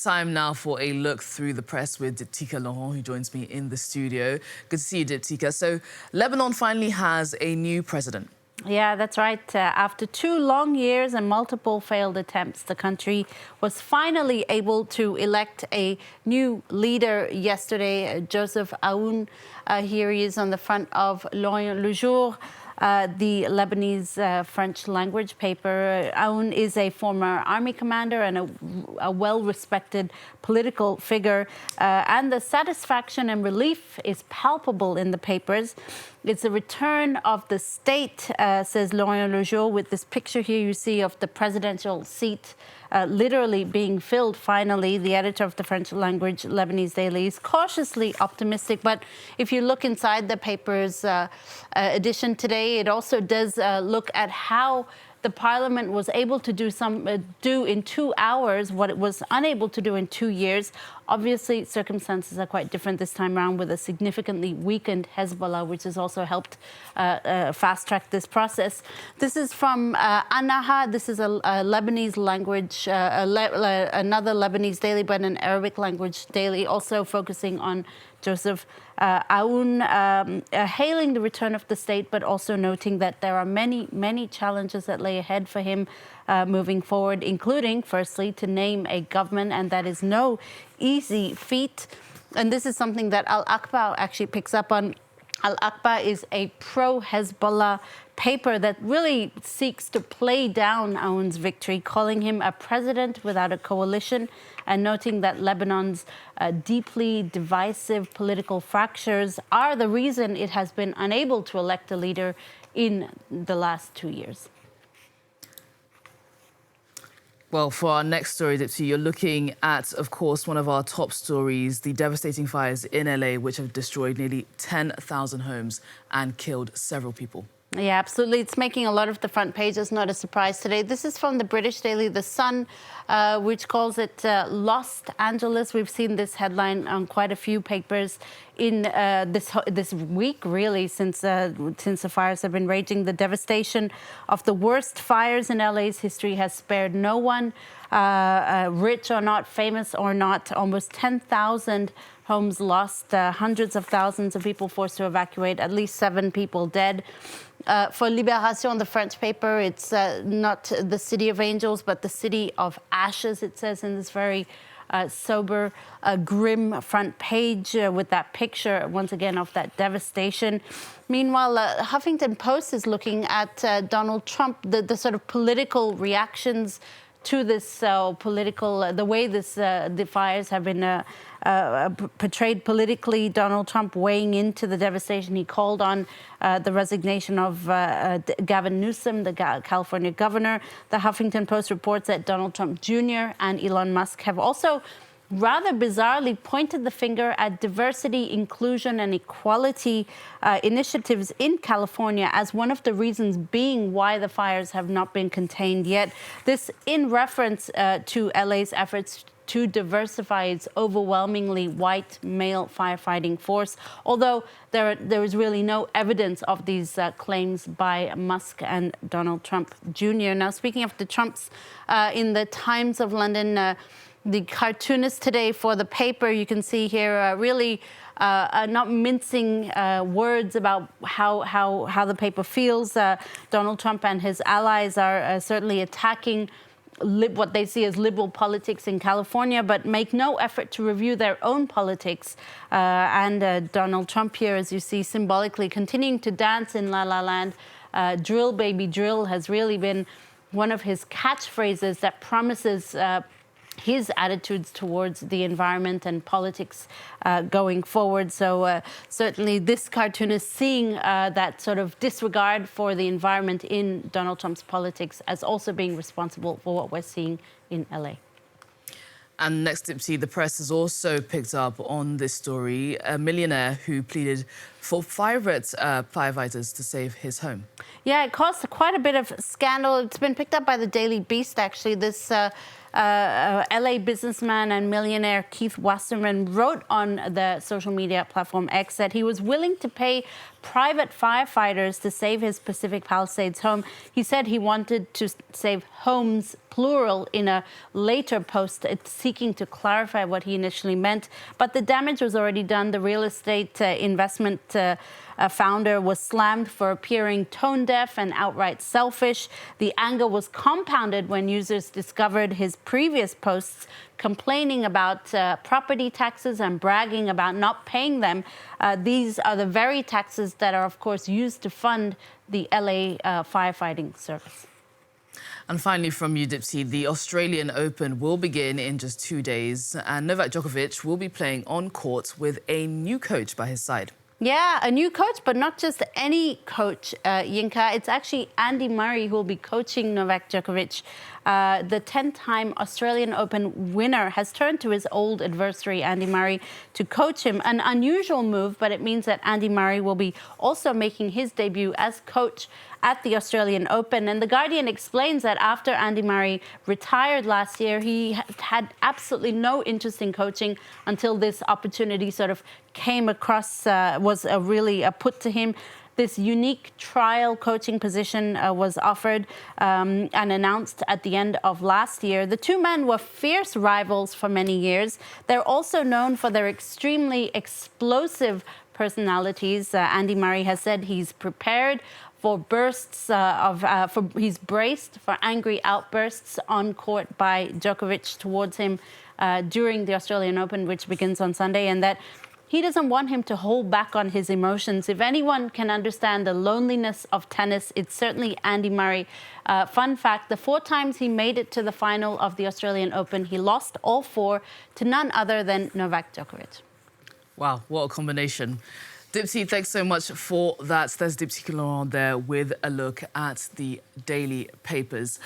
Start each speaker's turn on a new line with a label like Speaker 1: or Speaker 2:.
Speaker 1: time now for a look through the press with Diptyka Laurent, who joins me in the studio. Good to see you, Diptyka. So, Lebanon finally has a new president.
Speaker 2: Yeah, that's right. After 2 long years and multiple failed attempts, the country was finally able to elect a new leader yesterday, Joseph Aoun. Here he is on the front of L'Orient Le Jour, the Lebanese French language paper. Aoun is a former army commander and a well-respected political figure. And the satisfaction and relief is palpable in the papers. It's a return of the state, says L'Orient Le Jour, with this picture here you see of the presidential seat literally being filled finally. The editor of the French language Lebanese daily is cautiously optimistic. But if you look inside the paper's edition today, it also does look at how the parliament was able to do in 2 hours what it was unable to do in 2 years. Obviously, circumstances are quite different this time around, with a significantly weakened Hezbollah, which has also helped fast-track this process. This is from Anaha. This is a Lebanese language, another Lebanese daily, but an Arabic language daily, also focusing on Joseph Aoun, hailing the return of the state, but also noting that there are many challenges that lay ahead for him moving forward, including, firstly, to name a government, and that is no easy feat. And this is something that Al-Aqba actually picks up on. Al-Aqba is a pro-Hezbollah paper that really seeks to play down Aoun's victory, calling him a president without a coalition, and noting that Lebanon's deeply divisive political fractures are the reason it has been unable to elect a leader in the last 2 years.
Speaker 1: Well, for our next story, Dipty, you're looking at, of course, one of our top stories, the devastating fires in LA, which have destroyed nearly 10,000 homes and killed several people.
Speaker 2: Yeah, absolutely. It's making a lot of the front pages, not a surprise today. This is from the British daily The Sun, which calls it Los Angeles. We've seen this headline on quite a few papers in this week, really, since the fires have been raging. The devastation of the worst fires in LA's history has spared no one, rich or not, famous or not. Almost 10,000 homes lost, hundreds of thousands of people forced to evacuate, at least 7 people dead. For Libération, the French paper, it's not the city of angels, but the city of ashes, it says in this very sober, grim front page with that picture, once again, of that devastation. Meanwhile, Huffington Post is looking at Donald Trump, the sort of political reactions to this the way the fires have been portrayed politically. Donald Trump weighing into the devastation. He called on the resignation of Gavin Newsom, the California governor. The Huffington Post reports that Donald Trump Jr. and Elon Musk have also rather bizarrely pointed the finger at diversity, inclusion and equality initiatives in California as one of the reasons being why the fires have not been contained yet. This in reference to LA's efforts to diversify its overwhelmingly white male firefighting force, although there is really no evidence of these claims by Musk and Donald Trump Jr. Now, speaking of the Trumps, in the Times of London, the cartoonist today for the paper, you can see here really not mincing words about how the paper feels. Donald Trump and his allies are certainly attacking what they see as liberal politics in California, but make no effort to review their own politics. And Donald Trump here, as you see, symbolically continuing to dance in La La Land. Drill, baby, drill has really been one of his catchphrases that promises his attitudes towards the environment and politics going forward. So certainly this cartoonist seeing that sort of disregard for the environment in Donald Trump's politics as also being responsible for what we're seeing in LA.
Speaker 1: And next, Dipty, the press has also picked up on this story, a millionaire who pleaded for firefighters to save his home.
Speaker 2: Yeah, it caused quite a bit of scandal. It's been picked up by the Daily Beast, actually. This LA businessman and millionaire Keith Wasserman wrote on the social media platform X that he was willing to pay private firefighters to save his Pacific Palisades home. He said he wanted to save homes, plural, in a later post, seeking to clarify what he initially meant. But the damage was already done. The real estate investment founder was slammed for appearing tone-deaf and outright selfish. The anger was compounded when users discovered his previous posts complaining about property taxes and bragging about not paying them. These are the very taxes that are, of course, used to fund the LA firefighting service.
Speaker 1: And finally from you, Dipsy, the Australian Open will begin in just 2 days, and Novak Djokovic will be playing on court with a new coach by his side.
Speaker 2: Yeah, a new coach, but not just any coach, Yinka. It's actually Andy Murray who will be coaching Novak Djokovic. The 10-time Australian Open winner has turned to his old adversary, Andy Murray, to coach him. An unusual move, but it means that Andy Murray will be also making his debut as coach at the Australian Open. And The Guardian explains that after Andy Murray retired last year, he had absolutely no interest in coaching until this opportunity sort of came across, was really put to him. This unique trial coaching position was offered and announced at the end of last year. The two men were fierce rivals for many years. They're also known for their extremely explosive personalities. Andy Murray has said he's prepared for bursts he's braced for angry outbursts on court by Djokovic towards him during the Australian Open, which begins on Sunday, and that he doesn't want him to hold back on his emotions. If anyone can understand the loneliness of tennis, it's certainly Andy Murray. Fun fact, the 4 times he made it to the final of the Australian Open, he lost all 4 to none other than Novak Djokovic.
Speaker 1: Wow, what a combination. Dipsy, thanks so much for that. There's Dipsy Laurent there with a look at the daily papers.